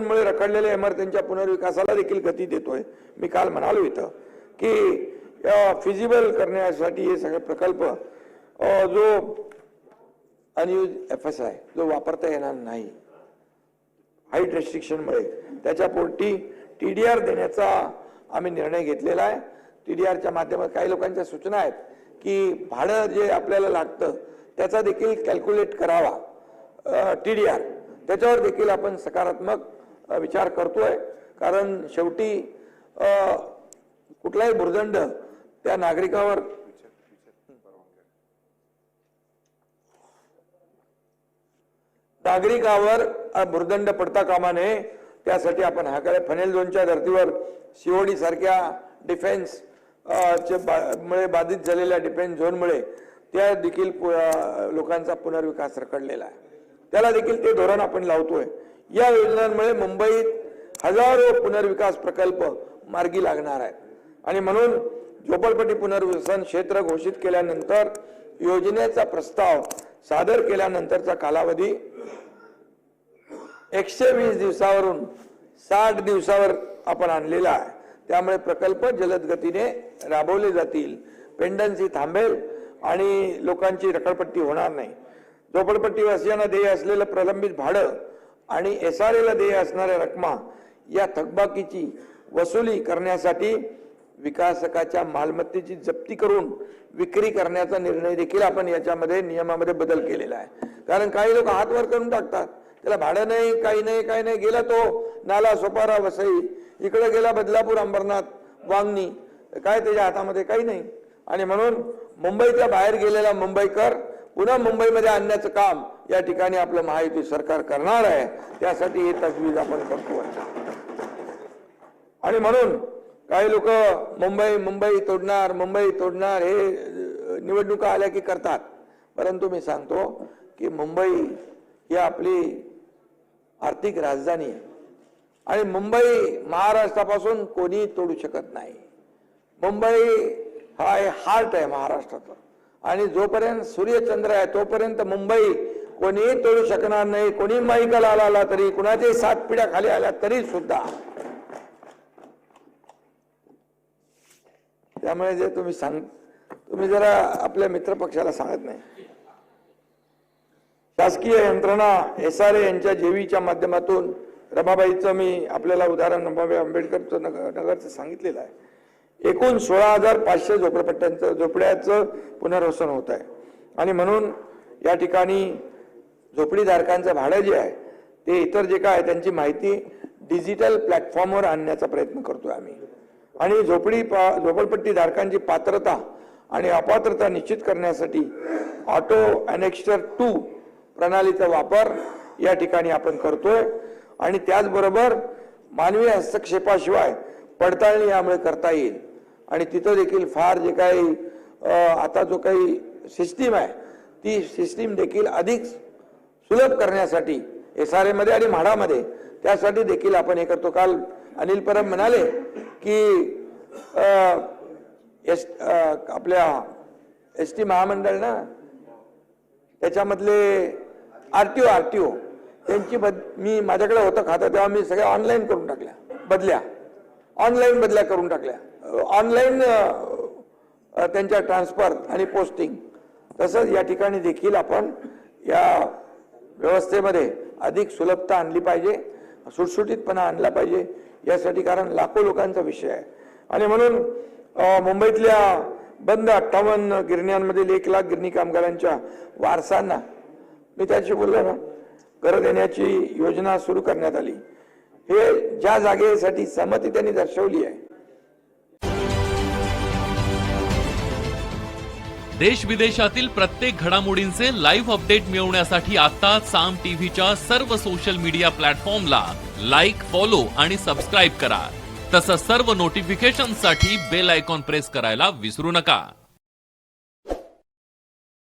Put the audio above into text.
डिस्ट्रक्शनमुळे रखडलेल्या इमारतींच्या पुनर्विकासाला देखील गती देतोय। मी काल म्हणालो इथं की फिजिबल करण्यासाठी हे सगळे प्रकल्प जो अनयूज FSI जो वापरता येणार नाही हाईट रेस्ट्रिक्शनमुळे त्याच्या पोटी TDR देण्याचा आम्ही निर्णय घेतलेला आहे। TDRच्या माध्यमातून काही लोकांच्या सूचना आहेत की भाडं जे आपल्याला लागतं त्याचा देखील कॅल्क्युलेट करावा TDR, त्याच्यावर देखील आपण सकारात्मक विचार करतोय। कारण शेवटी कुठलाही भुर्दंड त्या नागरिकावर भुर्दंड पडता कामा नये, त्यासाठी आपण हाकडे फनेल झोनच्या धर्तीवर COD सारख्या डिफेन्स मुळे बाधित झालेल्या डिफेन्स झोनमुळे त्या देखील लोकांचा पुनर्विकास रखडलेला आहे, त्याला देखील ते धोरण आपण लावतोय। या योजनांमुळे मुंबईत हजारो पुनर्विकास प्रकल्प मार्गी लागणार आहेत आणि म्हणून झोपडपट्टी पुनर्वसन क्षेत्र घोषित केल्यानंतर योजनेचा प्रस्ताव सादर केल्यानंतरचा कालावधी 120 दिवसावरून 60 दिवसावर आपण आणलेला आहे। त्यामुळे प्रकल्प जलद गतीने राबवले जातील, पेंडन्सी थांबेल आणि लोकांची रखडपट्टी होणार नाही। झोपडपट्टी वासियांना देय असलेलं प्रलंबित भाडं आणि SRA देय असणाऱ्या रकमा या थकबाकीची वसुली करण्यासाठी विकासकाच्या मालमत्तेची जप्ती करून विक्री करण्याचा निर्णय देखील आपण याच्यामध्ये नियमामध्ये बदल केलेला आहे। कारण काही लोक हात वर करून टाकतात, त्याला भाडं नाही, काही नाही, गेला तो नाला सोपारा वसई, इकडे गेला बदलापूर अंबरनाथ वांगणी, काय त्याच्या हातामध्ये काही नाही। आणि म्हणून मुंबईच्या बाहेर गेलेला मुंबईकर पुन्हा मुंबईमध्ये आणण्याचं काम या ठिकाणी आपलं महायुती सरकार करणार आहे, त्यासाठी हे तजवीज आपण करतो। आणि म्हणून काही लोक मुंबई तोडणार हे निवडणुका आल्या की करतात, परंतु मी सांगतो की मुंबई ही आपली आर्थिक राजधानी आहे आणि मुंबई महाराष्ट्रापासून कोणी तोडू शकत नाही। मुंबई हा हार्ट आहे महाराष्ट्राचा आणि जोपर्यंत सूर्यचंद्र आहे तोपर्यंत मुंबई कोणी तोडू शकणार नाही। कोणी माईकला आला तरी, कुणाचे 7 पिढ्या खाली आल्या तरी सुद्धा। त्यामुळे जे तुम्ही जरा आपल्या मित्रपक्षाला सांगत नाही। शासकीय यंत्रणा SRA यांच्या जेवीच्या माध्यमातून रमाबाईचं मी आपल्याला उदाहरण रमाबाई आंबेडकरचं नगरचं सांगितलेलं आहे। एकूण 16,500 झोपड्याचं पुनर्वसन होत आहे आणि म्हणून या ठिकाणी झोपडीधारकांचं भाडं जे आहे ते इतर जे काय त्यांची माहिती डिजिटल प्लॅटफॉर्मवर आणण्याचा प्रयत्न करतोय आम्ही। आणि झोपडपट्टी धारकांची पात्रता आणि अपात्रता निश्चित करण्यासाठी ऑटो अनेक्स्टर 2 प्रणालीचा वापर या ठिकाणी आपण करतोय आणि त्याचबरोबर मानवी हस्तक्षेपाशिवाय पडताळणी यामुळे करता येईल। आणि तिथं देखील फार जे काही आता जो काही सिस्टीम आहे ती सिस्टीम देखील अधिक सुलभ करण्यासाठी SRA मध्ये आणि म्हाडामध्ये त्यासाठी देखील आपण हे करतो। काल अनिल परब म्हणाले की आपल्या ST महामंडळ ना त्याच्यामधले RTO त्यांची मी माझ्याकडे होतं खातं तेव्हा मी सगळ्या ऑनलाईन करून टाकल्या, ऑनलाईन बदल्या करून टाकल्या, ऑनलाईन त्यांच्या ट्रान्सफर आणि पोस्टिंग। तसंच या ठिकाणी देखील आपण या व्यवस्थेमध्ये अधिक सुलभता आणली पाहिजे, सुटसुटीतपणा आणला पाहिजे यासाठी, कारण लाखो लोकांचा विषय आहे। आणि म्हणून मुंबईतल्या बंद 58 गिरण्यांमधील 1 लाख गिरणी कामगारांच्या वारसांना मी त्याशी बोललो ना, घर देण्याची योजना सुरू करण्यात आली। हे ज्या जागेसाठी सहमती त्यांनी दर्शवली आहे। देश विदेशातील प्रत्येक घडामोडींचे लाईव्ह अपडेट मिळवण्यासाठी आता साम टीव्हीच्या सर्व सोशल मीडिया प्लॅटफॉर्मला लाईक, फॉलो आणि सबस्क्राईब करा। तसंच सर्व नोटिफिकेशनसाठी बेल आयकॉन प्रेस करायला विसरू नका।